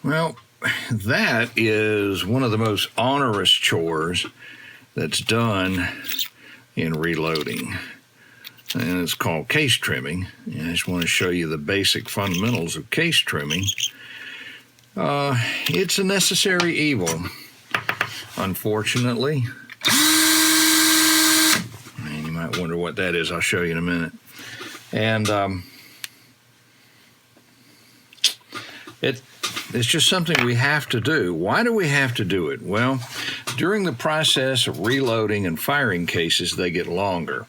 Well, that is one of the most onerous chores that's done in reloading. And it's called case trimming. And I just want to show you the basic fundamentals of case trimming. It's a necessary evil, unfortunately. And you might wonder what that is. I'll show you in a minute. And it's just something we have to do. Why do we have to do it? Well, during the process of reloading and firing cases, they get longer.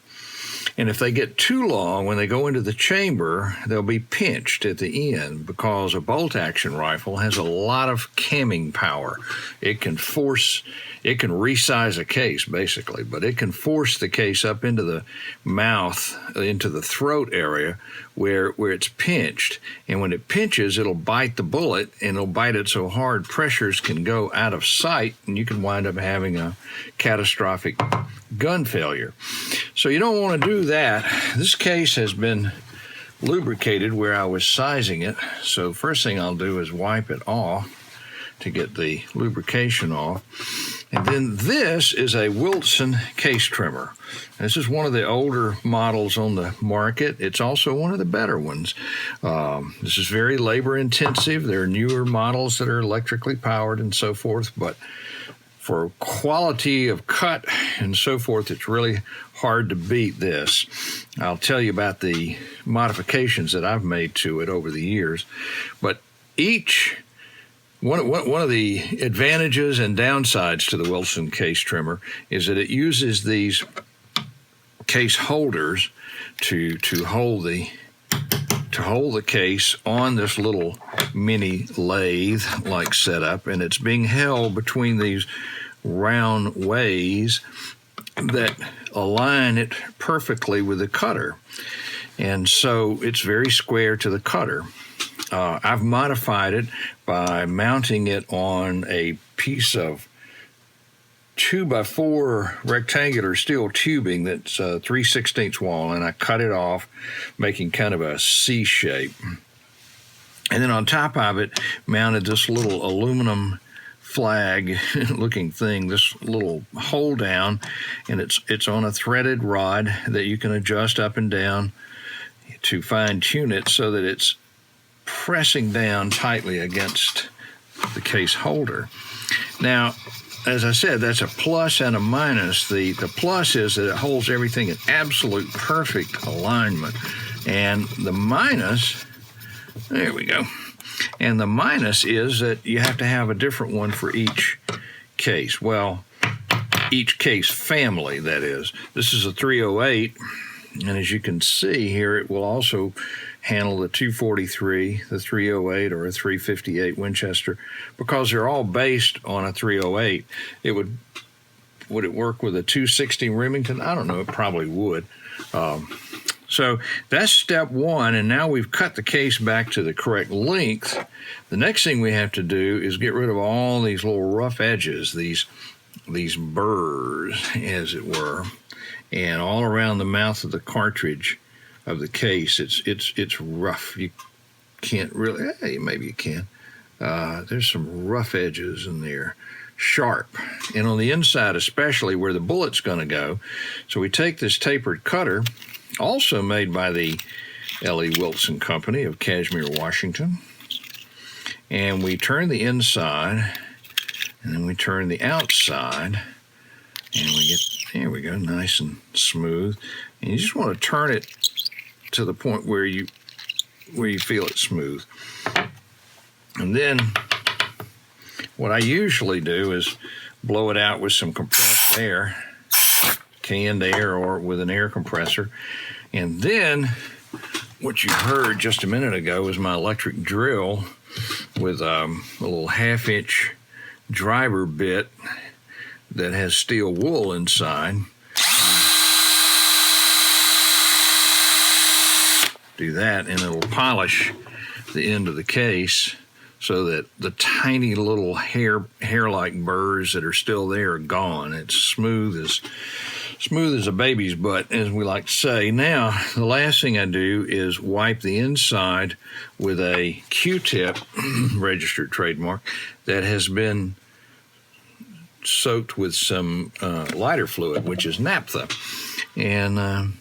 And if they get too long, when they go into the chamber, they'll be pinched at the end because a bolt-action rifle has a lot of camming power. It can resize a case, basically, but it can force the case up into the mouth, into the throat area where it's pinched. And when it pinches, it'll bite the bullet, and it'll bite it so hard pressures can go out of sight, and you can wind up having a catastrophic gun failure. So you don't want to do that. This case has been lubricated where I was sizing it. So first thing I'll do is wipe it off to get the lubrication off. And then this is a Wilson case trimmer. This is one of the older models on the market. It's also one of the better ones. This is very labor intensive. There are newer models that are electrically powered and so forth, but for quality of cut and so forth, it's really hard to beat this. I'll tell you about the modifications that I've made to it over the years. But one of the advantages and downsides to the Wilson case trimmer is that it uses these case holders to hold the case on this little mini lathe-like setup, and it's being held between these round ways that align it perfectly with the cutter. And so it's very square to the cutter. I've modified it by mounting it on a piece of 2x4 rectangular steel tubing that's 3/16 wall, and I cut it off, making kind of a C shape. And then on top of it, mounted this little aluminum flag looking thing, this little hold down, and it's on a threaded rod that you can adjust up and down to fine tune it so that it's pressing down tightly against the case holder. Now, as I said, that's a plus and a minus. The plus is that it holds everything in absolute perfect alignment. And the minus, there we go. And the minus is that you have to have a different one for each case. Well, each case family, that is. This is a 308, and as you can see here, it will also handle the 243, the 308, or a 358 Winchester, because they're all based on a 308. Would it work with a 260 Remington? I don't know. It probably would. So that's step one, and now we've cut the case back to the correct length. The next thing we have to do is get rid of all these little rough edges, these burrs, as it were, and all around the mouth of the cartridge of the case. It's rough. You can't really, maybe you can. There's some rough edges in there, sharp, and on the inside especially where the bullet's going to go. So we take this tapered cutter, also made by the L.E. Wilson Company of Kashmere, Washington, and we turn the inside, and then we turn the outside, and we get, there we go, nice and smooth. And you just want to turn it to the point where you feel it smooth. And then what I usually do is blow it out with some compressed air, canned air, or with an air compressor. And then what you heard just a minute ago is my electric drill with a little 1/2-inch driver bit that has steel wool inside. Do that, and it'll polish the end of the case so that the tiny little hair-like burrs that are still there are gone. It's smooth smooth as a baby's butt, as we like to say. Now, the last thing I do is wipe the inside with a Q-tip, registered trademark, that has been soaked with some lighter fluid, which is naphtha. And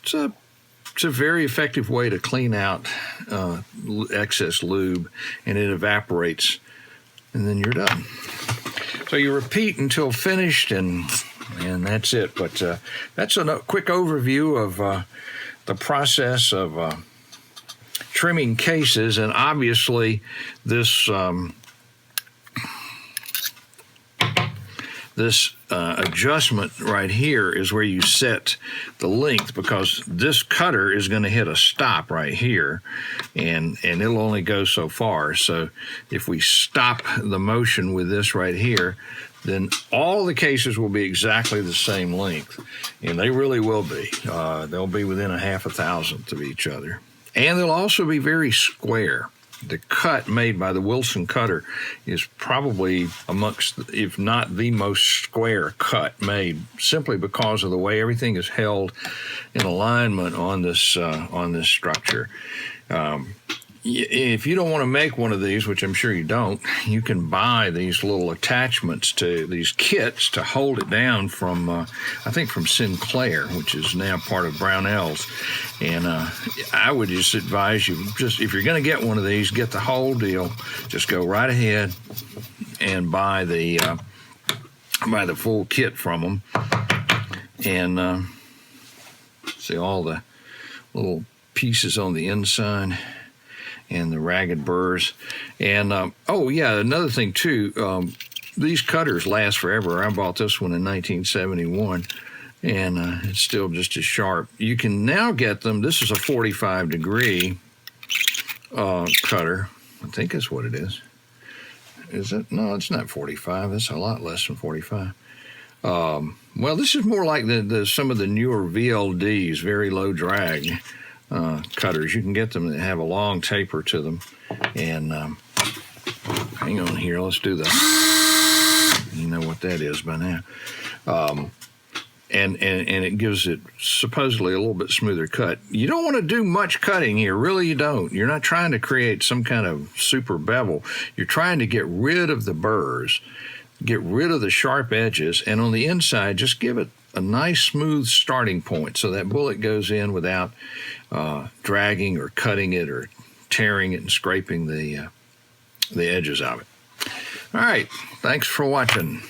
it's a very effective way to clean out excess lube, and it evaporates, and then you're done. So you repeat until finished, and that's it. But that's a quick overview of the process of trimming cases, and obviously this adjustment right here is where you set the length, because this cutter is going to hit a stop right here, and it'll only go so far. So if we stop the motion with this right here, then all the cases will be exactly the same length, and they really will be. They'll be within a half a thousandth of each other, and they'll also be very square. The cut made by the Wilson cutter is probably amongst, if not the most square cut made, simply because of the way everything is held in alignment on this structure. If you don't want to make one of these, which I'm sure you don't, you can buy these little attachments to these kits to hold it down from, I think from Sinclair, which is now part of Brownells. And I would just advise you, if you're going to get one of these, get the whole deal. Just go right ahead and buy the full kit from them. And see all the little pieces on the inside and the ragged burrs. And oh yeah, another thing too, these cutters last forever. I bought this one in 1971, and it's still just as sharp. You can now get them. This is a 45-degree cutter. I think that's what it is. Is it? No, it's not 45. It's a lot less than 45. Well, this is more like some of the newer VLDs, very low drag cutters. You can get them that have a long taper to them. And hang on here, let's do that. You know what that is by now. And it gives it supposedly a little bit smoother cut. You don't want to do much cutting here, really you don't. You're not trying to create some kind of super bevel. You're trying to get rid of the burrs, get rid of the sharp edges, and on the inside, just give it a nice smooth starting point so that bullet goes in without dragging or cutting it or tearing it and scraping the edges of it. All right, thanks for watching.